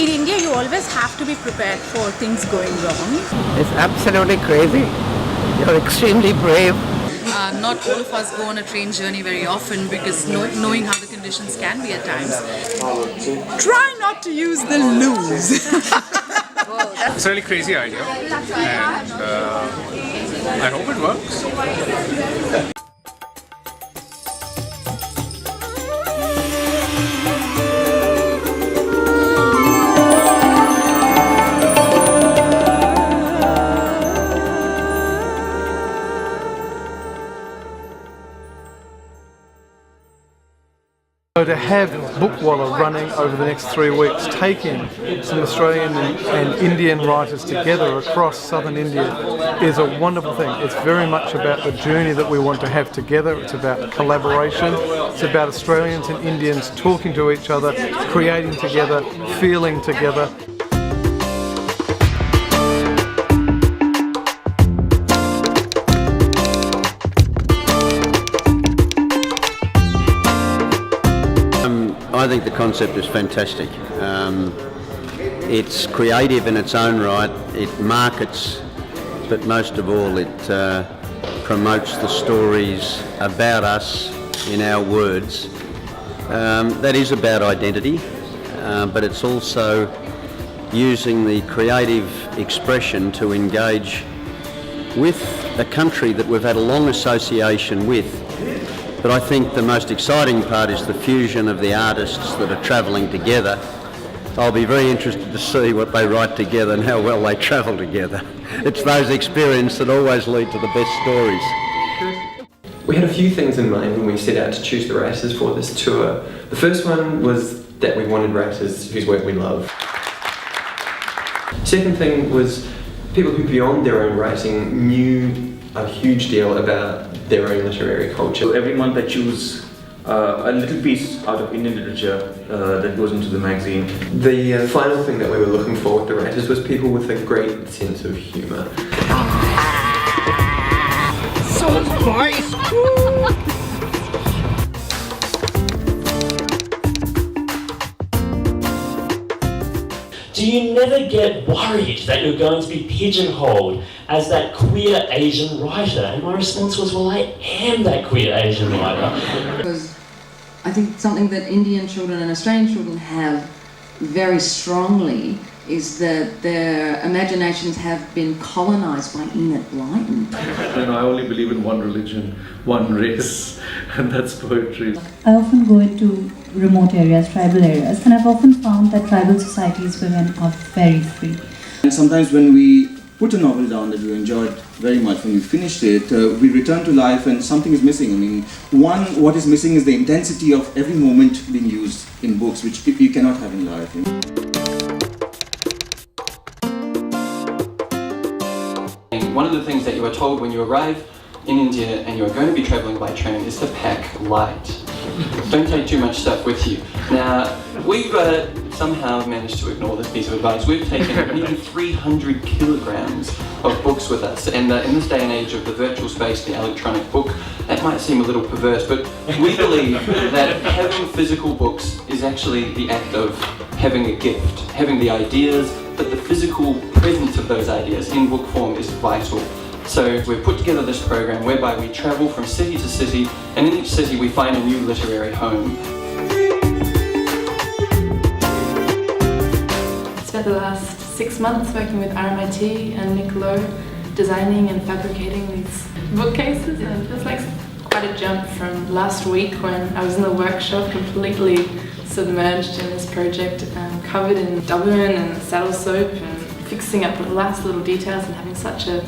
in India you always have to be prepared for things going wrong. It's absolutely crazy. You're extremely brave. Not all of us go on a train journey very often because knowing how the conditions can be at times. Try not to use the loos. It's a really crazy idea, and I hope it works. So to have Bookwallah running over the next 3 weeks, taking some Australian and Indian writers together across southern India is a wonderful thing. It's very much about the journey that we want to have together. It's about collaboration. It's about Australians and Indians talking to each other, creating together, feeling together. I think the concept is fantastic. It's creative in its own right, it markets, but most of all it promotes the stories about us in our words. That is about identity, but it's also using the creative expression to engage with a country that we've had a long association with. But I think the most exciting part is the fusion of the artists that are travelling together. I'll be very interested to see what they write together and how well they travel together. It's those experiences that always lead to the best stories. We had a few things in mind when we set out to choose the writers for this tour. The first one was that we wanted writers whose work we love. Second thing was people who beyond their own writing knew a huge deal about their own literary culture. So every month I choose a little piece out of Indian literature that goes into the magazine. The final thing that we were looking for with the writers was people with a great sense of humour. So nice! Do you never get worried that you're going to be pigeonholed as that queer Asian writer? And my response was, well, I am that queer Asian writer. Because I think something that Indian children and Australian children have very strongly is that their imaginations have been colonised by enlightenment. And I only believe in one religion, one race, and that's poetry. I often go into remote areas, tribal areas, and I've often found that tribal societies, women are very free. And sometimes when we put a novel down that we enjoyed very much, when we finished it, we return to life and something is missing. I mean, what is missing is the intensity of every moment being used in books, which you cannot have in life. One of the things that you are told when you arrive in India and you are going to be travelling by train is to pack light. Don't take too much stuff with you. Now, we've somehow managed to ignore this piece of advice. We've taken nearly 300 kilograms of books with us, and in this day and age of the virtual space, the electronic book, that might seem a little perverse, but we believe that having physical books is actually the act of having a gift, having the ideas, but the physical presence of those ideas in book form is vital. So we've put together this program whereby we travel from city to city, and in each city we find a new literary home. I spent the last 6 months working with RMIT and Nick Lowe, designing and fabricating these bookcases, and it was like quite a jump from last week when I was in the workshop completely submerged in this project, covered in dubbin and saddle soap and fixing up the last little details and having such a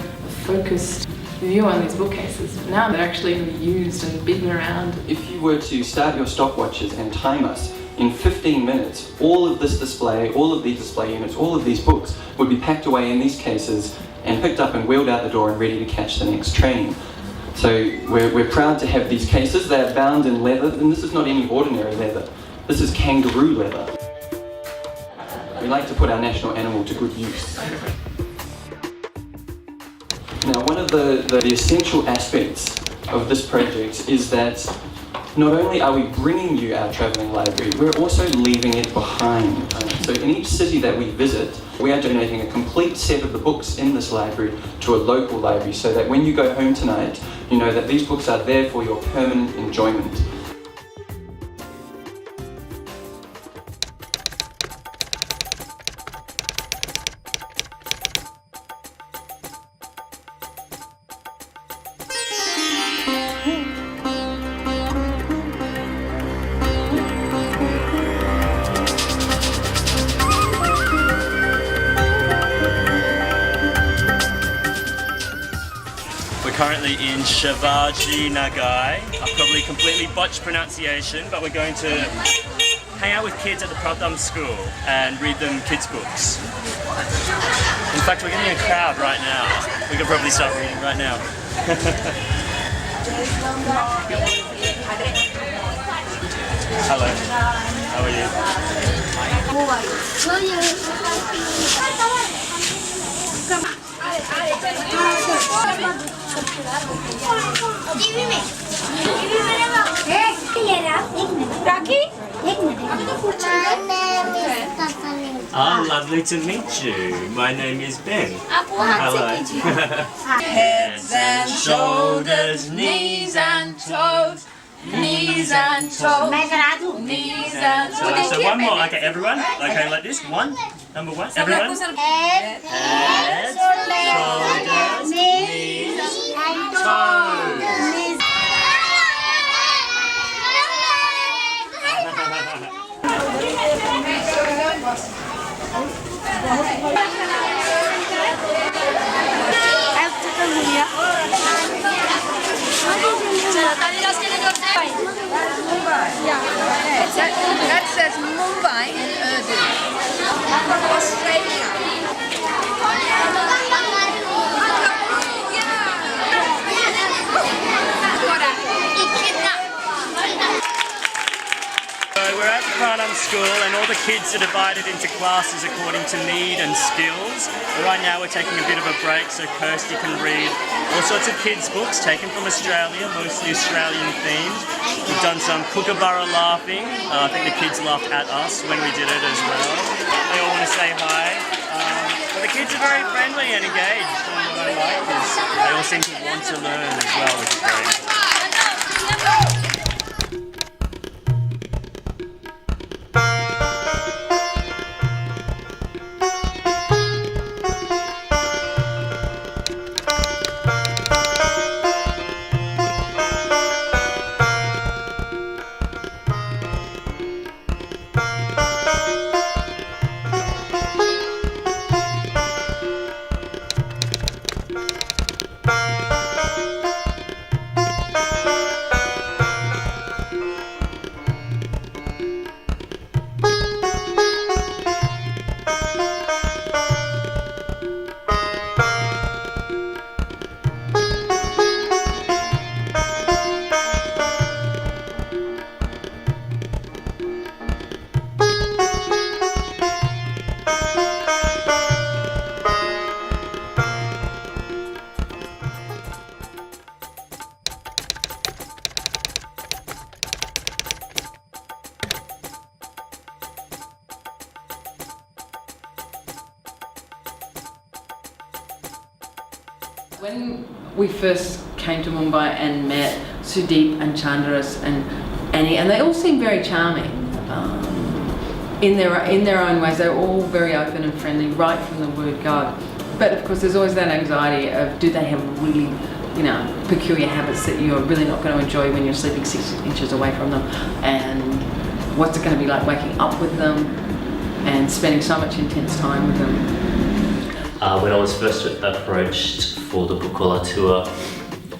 focused view on these bookcases. Now they're actually going to be used and beaten around. If you were to start your stopwatches and time us, in 15 minutes, all of this display, all of these display units, all of these books would be packed away in these cases and picked up and wheeled out the door and ready to catch the next train. So we're proud to have these cases. They're bound in leather, and this is not any ordinary leather. This is kangaroo leather. We like to put our national animal to good use. Now, one of the essential aspects of this project is that not only are we bringing you our travelling library, we're also leaving it behind. So in each city that we visit, we are donating a complete set of the books in this library to a local library so that when you go home tonight, you know that these books are there for your permanent enjoyment. Currently in Shivaji Nagai. I've probably completely botched pronunciation, but we're going to hang out with kids at the Pratham school and read them kids' books. In fact, we're getting a crowd right now. We could probably start reading right now. Hello, how are you? Ah, lovely to meet you. My name is Ben. Hello. Heads and shoulders, knees and toes. Knees and toes. Knees and toes. So one more, okay, everyone. Okay, like this. One, number one. Everyone. Heads, shoulders, knees and toes. That says Mumbai in Urdu. Australia. So we're at Pratham school and all the kids are divided into classes according to need and skills. But right now we're taking a bit of a break so Kirsty can read all sorts of kids' books taken from Australia, mostly Australian themed. We've done some kookaburra laughing. I think the kids laughed at us when we did it as well. They all want to say hi. But the kids are very friendly and engaged, and what I like is they all seem to want to learn as well, which is very important. When we first came to Mumbai and met Sudeep and Chandras and Annie, and they all seemed very charming in their own ways. They were all very open and friendly right from the word go. But of course, there's always that anxiety of, do they have really, peculiar habits that you're really not going to enjoy when you're sleeping 6 inches away from them? And what's it going to be like waking up with them and spending so much intense time with them? When I was first approached for the Bookwallah tour,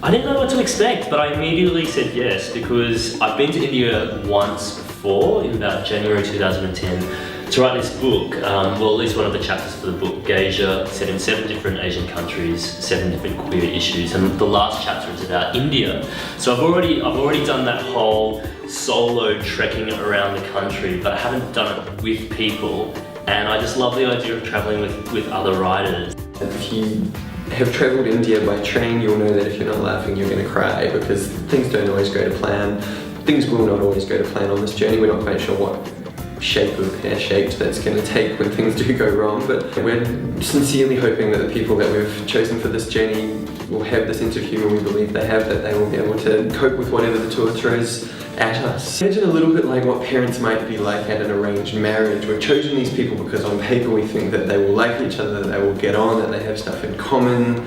I didn't know what to expect, but I immediately said yes because I've been to India once before, in about January 2010, to write this book. Well, at least one of the chapters for the book, Geisha, set in 7 different Asian countries, 7 different queer issues, and the last chapter is about India. So I've already done that whole solo trekking around the country, but I haven't done it with people. And I just love the idea of travelling with other writers. If you have travelled India by train, you'll know that if you're not laughing, you're going to cry because things don't always go to plan. things will not always go to plan on this journey. We're not quite sure what shape or pear-shaped that's going to take when things do go wrong, but we're sincerely hoping that the people that we've chosen for this journey will have this interview, and we believe they have, that they will be able to cope with whatever the tour throws at us. Imagine a little bit like what parents might be like at an arranged marriage. We've chosen these people because on paper we think that they will like each other, that they will get on, that they have stuff in common.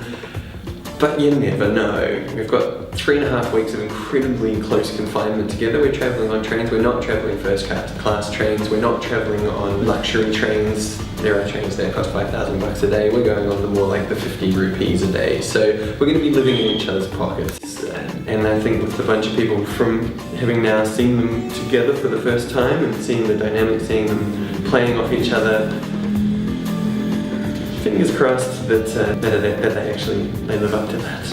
But you never know. We've got 3.5 weeks of incredibly close confinement together. We're travelling on trains, we're not travelling first class trains, we're not travelling on luxury trains. There are trains that cost $5,000 a day. We're going on the more like the 50 rupees a day. So we're going to be living in each other's pockets. And I think with a bunch of people, from having now seen them together for the first time and seeing the dynamic, seeing them playing off each other, fingers crossed that they actually live up to that.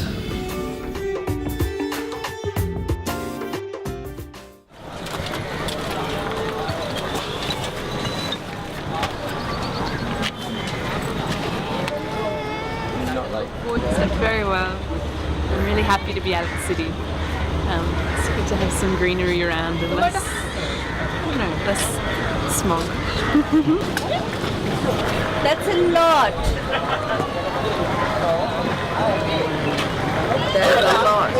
It's very well. I'm really happy to be out of the city. It's good to have some greenery around and less, you know, less smog. That's a lot. That's a lot.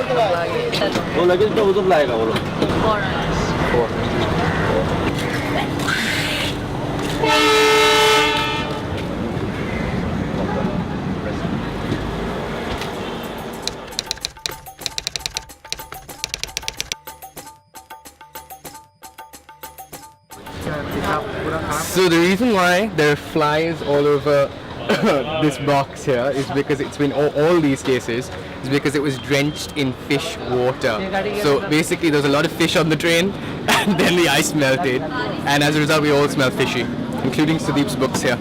So the reason why there are flies all over this box here is because it's been all these cases is because it was drenched in fish water. So basically there's a lot of fish on the train and then the ice melted, and as a result we all smell fishy, including Sudeep's books here.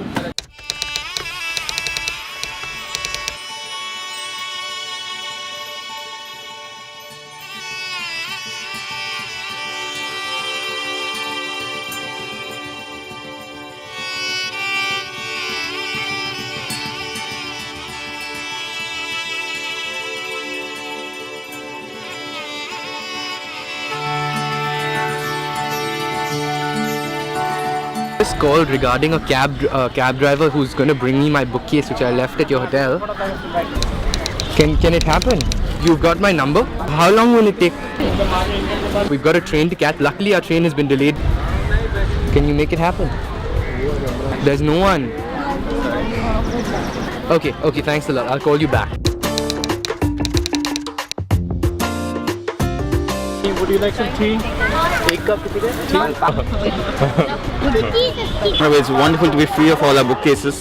Called regarding a cab driver who's going to bring me my bookcase which I left at your hotel. Can it happen? You've got my number? How long will it take? We've got a train to catch. Luckily our train has been delayed. Can you make it happen? There's no one. Okay, thanks a lot. I'll call you back. Would you like some tea? Anyway, it's wonderful to be free of all our bookcases.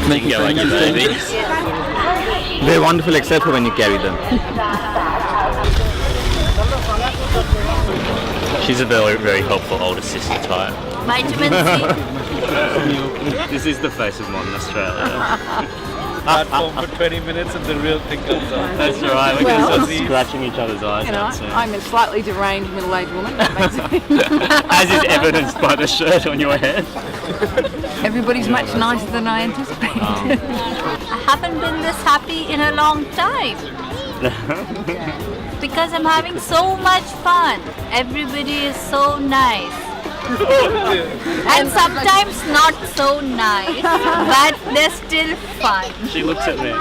Thank you. They're wonderful except for when you carry them. She's a very, very helpful older sister type. Vitamin C. This is the face of modern Australia. Platform for 20 minutes and the real thing comes out. That's right, we're going to start scratching each other's eyes. You know, I'm a slightly deranged middle-aged woman. As is evidenced by the shirt on your head. Everybody's much nicer than I anticipated. I haven't been this happy in a long time. Because I'm having so much fun. Everybody is so nice. And sometimes not so nice, but they're still fun. She looks at me.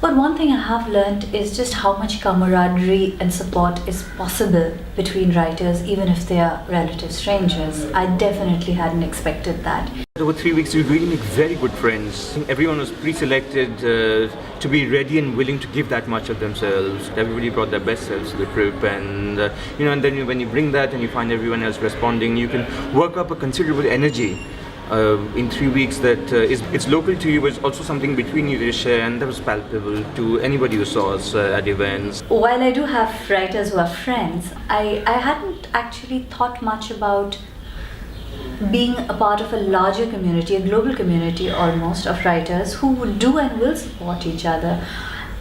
But one thing I have learned is just how much camaraderie and support is possible between writers, even if they are relative strangers. I definitely hadn't expected that. Over 3 weeks, we really make very good friends. Everyone was pre-selected to be ready and willing to give that much of themselves. Everybody brought their best selves to the trip, and and then when you bring that and you find everyone else responding, you can work up a considerable energy. In 3 weeks that it's local to you, but it's also something between you to share, and that was palpable to anybody who saw us at events. While I do have writers who are friends, I hadn't actually thought much about being a part of a larger community, a global community almost, of writers who do and will support each other.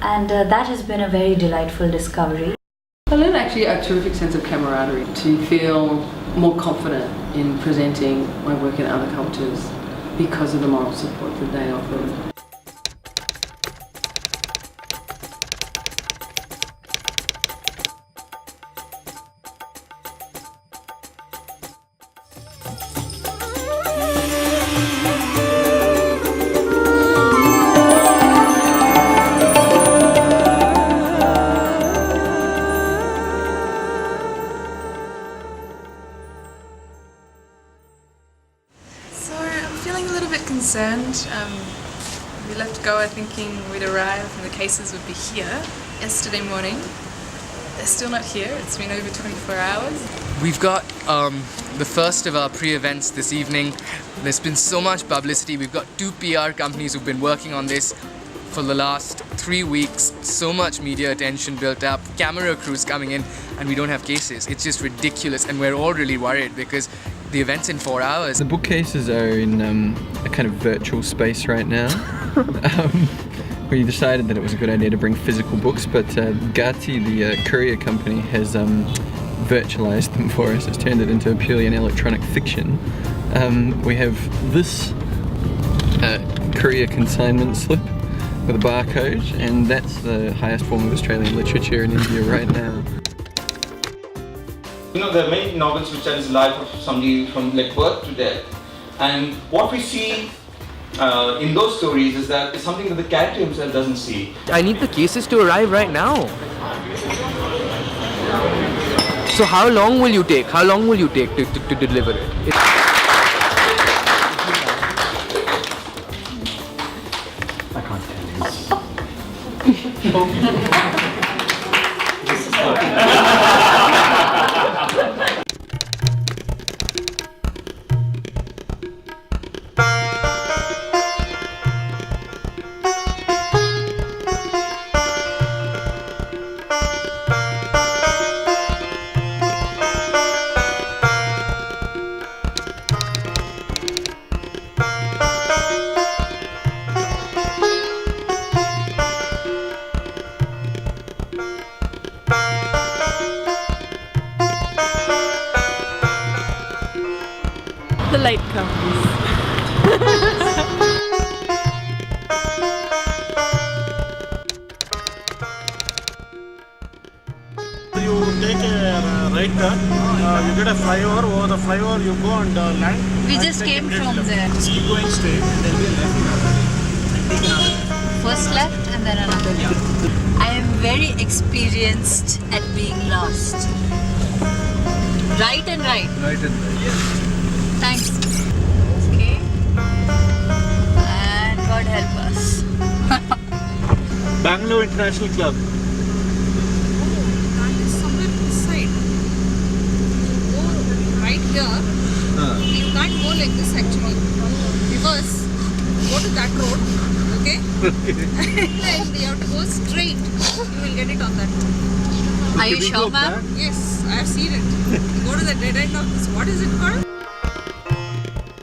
And that has been a very delightful discovery. I learned actually a terrific sense of camaraderie, to feel more confident in presenting my work in other cultures because of the moral support that they offer. Concerned. We left Goa thinking we'd arrive and the cases would be here yesterday morning. They're still not here. It's been over 24 hours. We've got the first of our pre-events this evening. There's been so much publicity. We've got 2 PR companies who've been working on this for the last 3 weeks. So much media attention built up, camera crews coming in, and we don't have cases. It's just ridiculous, and we're all really worried because the event's in 4 hours. The bookcases are in a kind of virtual space right now. We decided that it was a good idea to bring physical books, but Gati, the courier company, has virtualized them for us. It's turned it into purely an electronic fiction. We have this courier consignment slip with a barcode, and that's the highest form of Australian literature in India right now. There are many novels which tell the life of somebody from birth to death, and what we see in those stories is that it's something that the character himself doesn't see. I need the cases to arrive right now. So how long will you take? How long will you take to deliver it? I can't tell you. The late comes. You take a right turn, you get a flyover, over the flyover you go and land. We just came from there. Just keep going straight and there will be a left and take another. First left and then another left. I am very experienced at being lost. Right and right. Right and right. Thanks. Okay. And God help us. Bangalore International Club. That is somewhere inside. Go right here. You can't go like this actually. Reverse. Go to that road. Okay? And you have to go straight. You will get it on that road. Are you sure, ma'am? Yes, I have seen it. Go to the dead end of this. What is it called?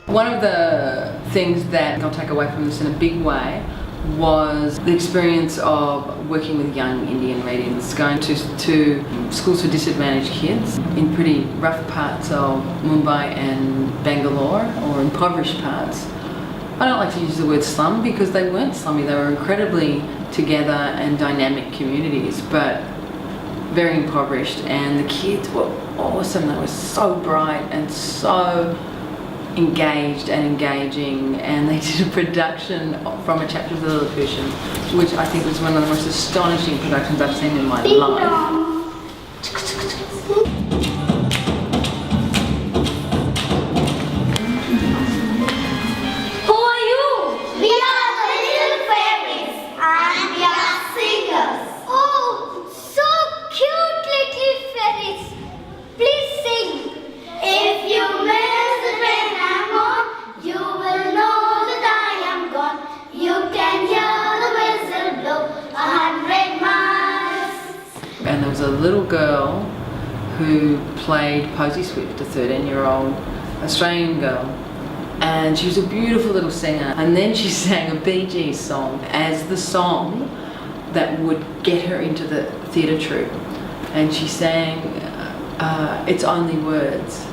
One of the things that I'll take away from this in a big way was the experience of working with young Indian readers, going to schools for disadvantaged kids in pretty rough parts of Mumbai and Bangalore, or impoverished parts. I don't like to use the word slum because they weren't slummy, they were incredibly together and dynamic communities, but very impoverished, and the kids were awesome. They were so bright and so engaged and engaging, and they did a production from a chapter of the Lilliputian, which I think was one of the most astonishing productions I've seen in my life. And there was a little girl who played Posy Swift, a 13-year-old Australian girl, and she was a beautiful little singer. And then she sang a Bee Gees song as the song that would get her into the theatre troupe. And she sang It's Only Words,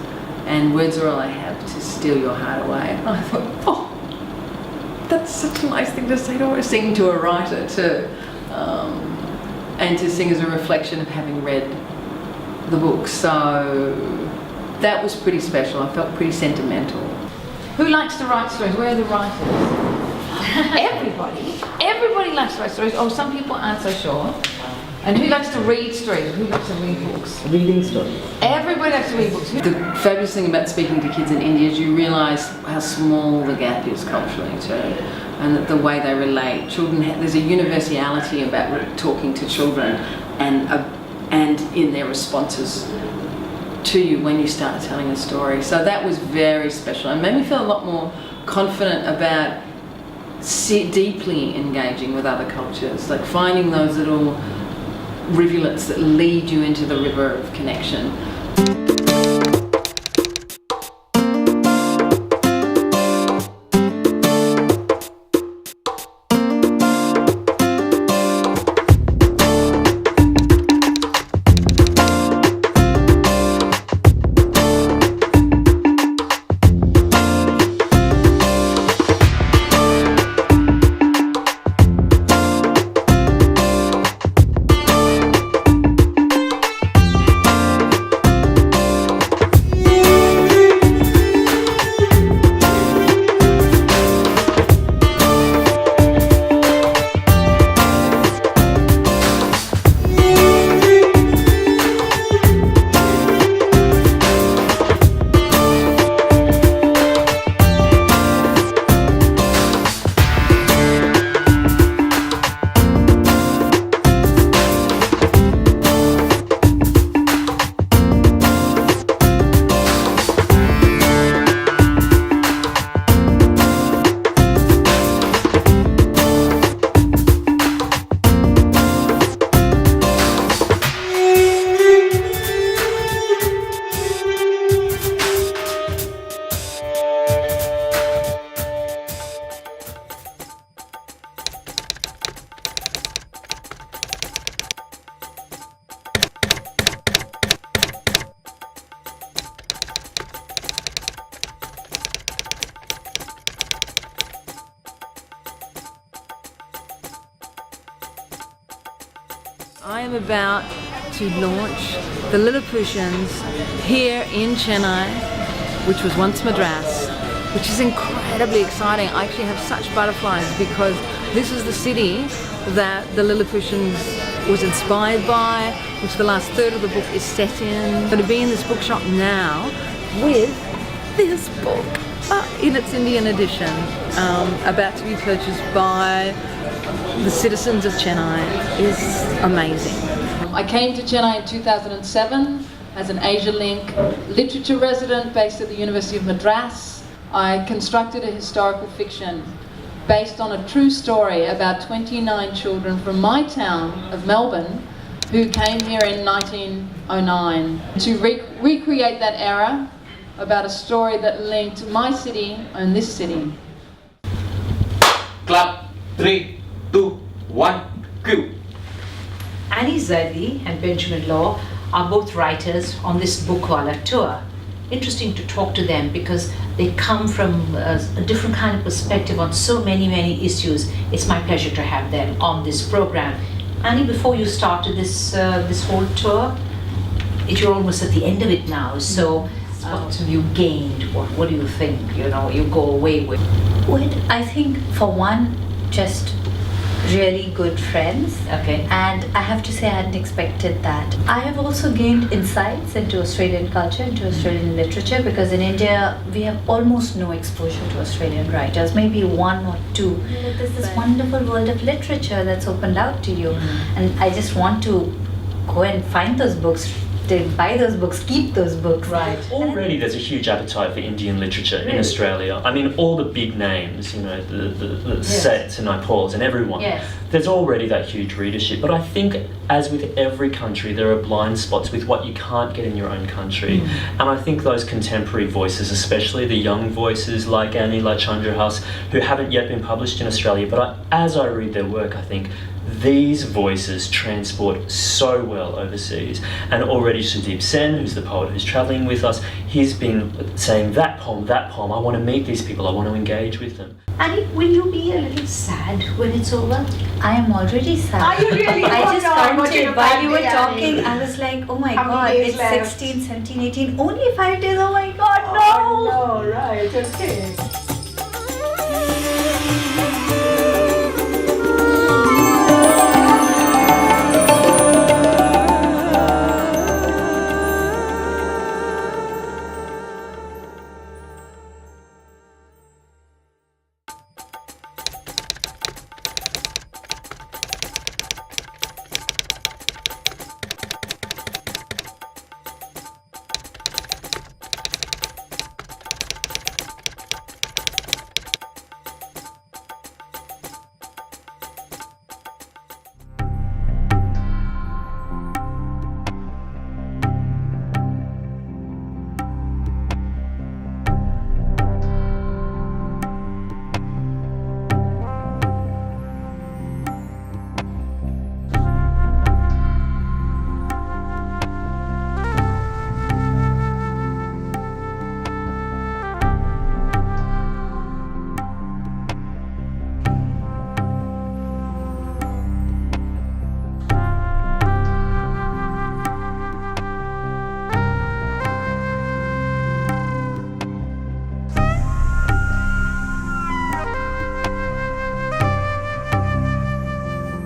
and words are all I have to steal your heart away. And I thought, oh, that's such a nice thing to say to her, singing to a writer too. And to sing as a reflection of having read the book. So that was pretty special. I felt pretty sentimental. Who likes to write stories? Where are the writers? Everybody. Everybody likes to write stories. Oh, some people aren't so sure. And who likes to read stories? Who likes to read books? Reading stories. Everybody likes to read books. The fabulous thing about speaking to kids in India is you realise how small the gap is culturally too, and that the way they relate. Children, there's a universality about talking to children and in their responses to you when you start telling a story. So that was very special and made me feel a lot more confident about deeply engaging with other cultures, like finding those little rivulets that lead you into the river of connection. I am about to launch the Lilliputians here in Chennai, which was once Madras, which is incredibly exciting. I actually have such butterflies because this is the city that the Lilliputians was inspired by, which the last third of the book is set in. I'm going to be in this bookshop now with this book in its Indian edition, about to be purchased by the citizens of Chennai. Is amazing. I came to Chennai in 2007 as an Asialink literature resident based at the University of Madras. I constructed a historical fiction based on a true story about 29 children from my town of Melbourne who came here in 1909 to recreate that era, about a story that linked my city and this city. Clap, 3, 2, 1, cue. Annie Zaidi and Benjamin Law are both writers on this Bookwallah tour. Interesting to talk to them because they come from a different kind of perspective on so many issues. It's my pleasure to have them on this program. Annie, before you started this whole tour, you're almost at the end of it now. So What have you gained? What do you think, you go away with? Well, I think for one, just really good friends. Okay. And I have to say I hadn't expected that. I have also gained insights into Australian culture, into Australian literature, because in India we have almost no exposure to Australian writers, maybe one or two. But there's this wonderful world of literature that's opened out to you. And I just want to go and find those books, to buy those books, keep those books. Right. Already there's a huge appetite for Indian literature in Australia. I mean, all the big names, the Sets and Naipals and everyone. Yes. There's already that huge readership. But I think, as with every country, there are blind spots with what you can't get in your own country. And I think those contemporary voices, especially the young voices like Annie, like Chandrahas, who haven't yet been published in Australia, but as I read their work, I think these voices transport so well overseas. And already Sudeep Sen, who's the poet who's travelling with us, he's been saying that poem, I want to meet these people, I want to engage with them. Annie, will you be a little sad when it's over? I am already sad. Are you really? I just counted counted while you were talking. I was like, oh my How god, many days it's left? 16, 17, 18, only 5 days, oh my god, no! Oh, right, okay.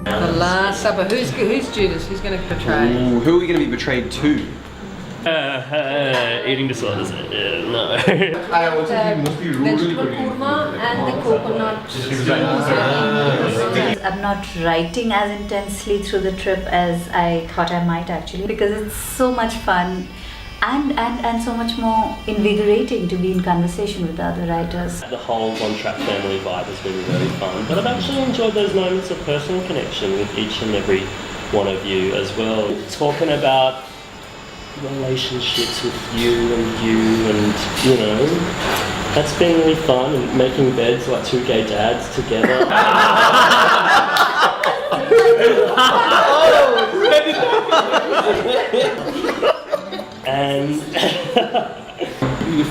The Last Supper. Who's Judas? Who's going to portray? Ooh, who are we going to be betrayed to? Eating disorders. No. Vegetable kurma and the coconut. I'm not writing as intensely through the trip as I thought I might actually, because it's so much fun and so much more invigorating to be in conversation with other writers. The whole one-track family vibe has been really fun, but I've actually enjoyed those moments of personal connection with each and every one of you as well. Talking about relationships with you, and that's been really fun, and making beds like two gay dads together. And the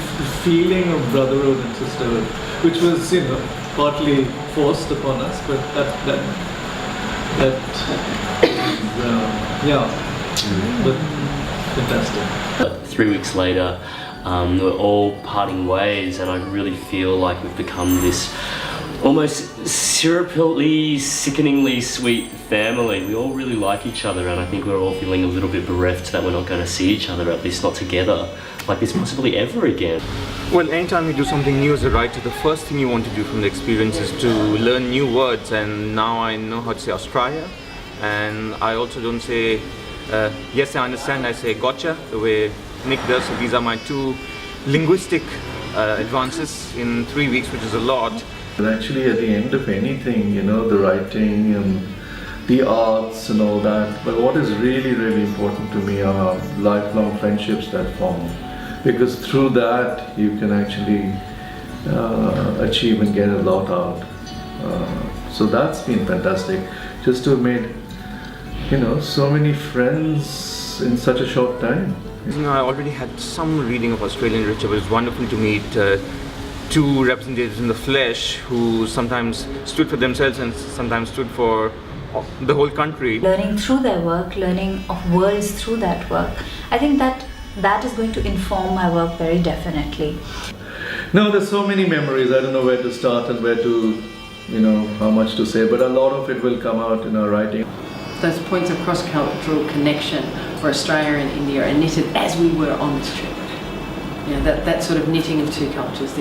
feeling of brotherhood and sisterhood, which was partly forced upon us, but but fantastic. 3 weeks later, we're all parting ways, and I really feel like we've become this almost syrupily, sickeningly sweet family. We all really like each other, and I think we're all feeling a little bit bereft that we're not going to see each other, at least not together, like this possibly ever again. Well, anytime you do something new as a writer, the first thing you want to do from the experience is to learn new words, and now I know how to say Australia, and I also don't say yes, I understand, I say gotcha, the way Nick does. So these are my two linguistic advances in 3 weeks, which is a lot. Actually, at the end of anything, the writing and the arts and all that, but what is really, really important to me are lifelong friendships that form, because through that you can actually achieve and get a lot out. So that's been fantastic, just to have made so many friends in such a short time. I already had some reading of Australian literature, but it was wonderful to meet two representatives in the flesh who sometimes stood for themselves and sometimes stood for the whole country. Learning through their work, learning of worlds through that work. I think that that is going to inform my work very definitely. No, there's so many memories. I don't know where to start and where to, how much to say, but a lot of it will come out in our writing. Those points of cross-cultural connection where Australia and India are knitted as we were on this trip. That sort of knitting of two cultures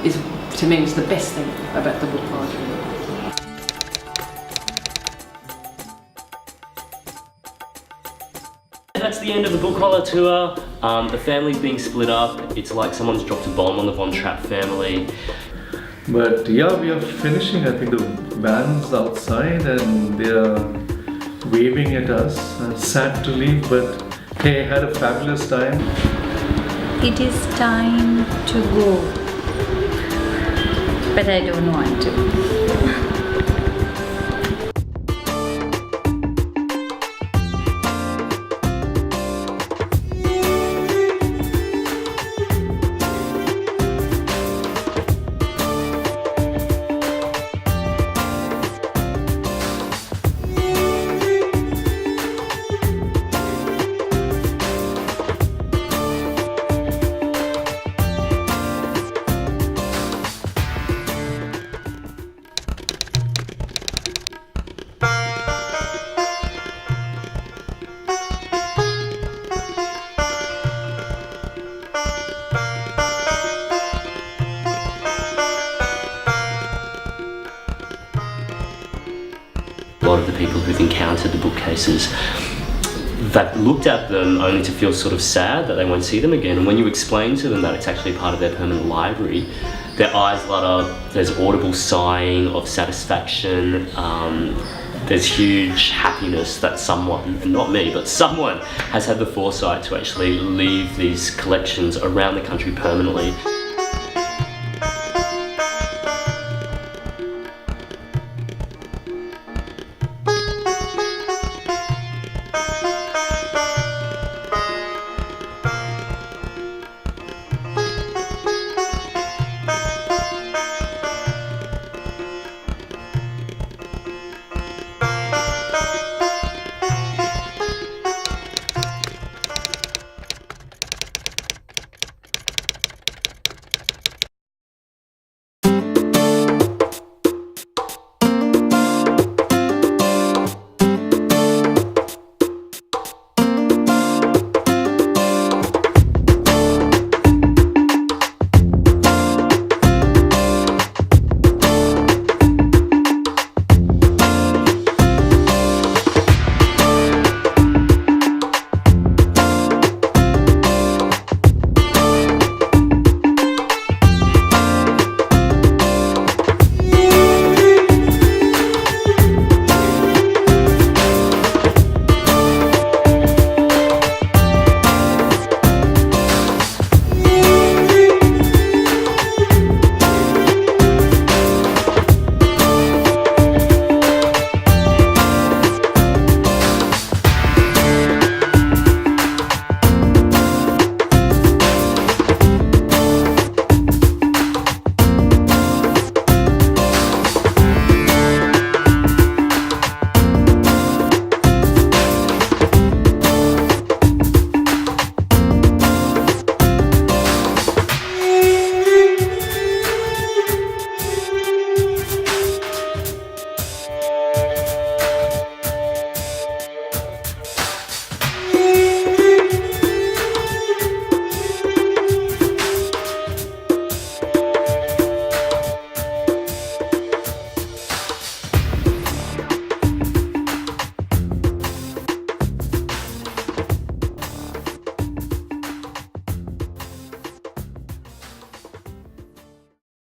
is to me was the best thing about the Bookwallah trip. That's the end of the Bookwallah tour. The family's being split up. It's like someone's dropped a bomb on the Von Trapp family. But yeah, we are finishing. I think the van's outside and they are waving at us. Sad to leave, but hey, had a fabulous time. It is time to go, but I don't want to. A lot of the people who've encountered the bookcases, they've looked at them only to feel sort of sad that they won't see them again. And when you explain to them that it's actually part of their permanent library, their eyes light up, there's audible sighing of satisfaction, there's huge happiness that someone, and not me, but someone has had the foresight to actually leave these collections around the country permanently.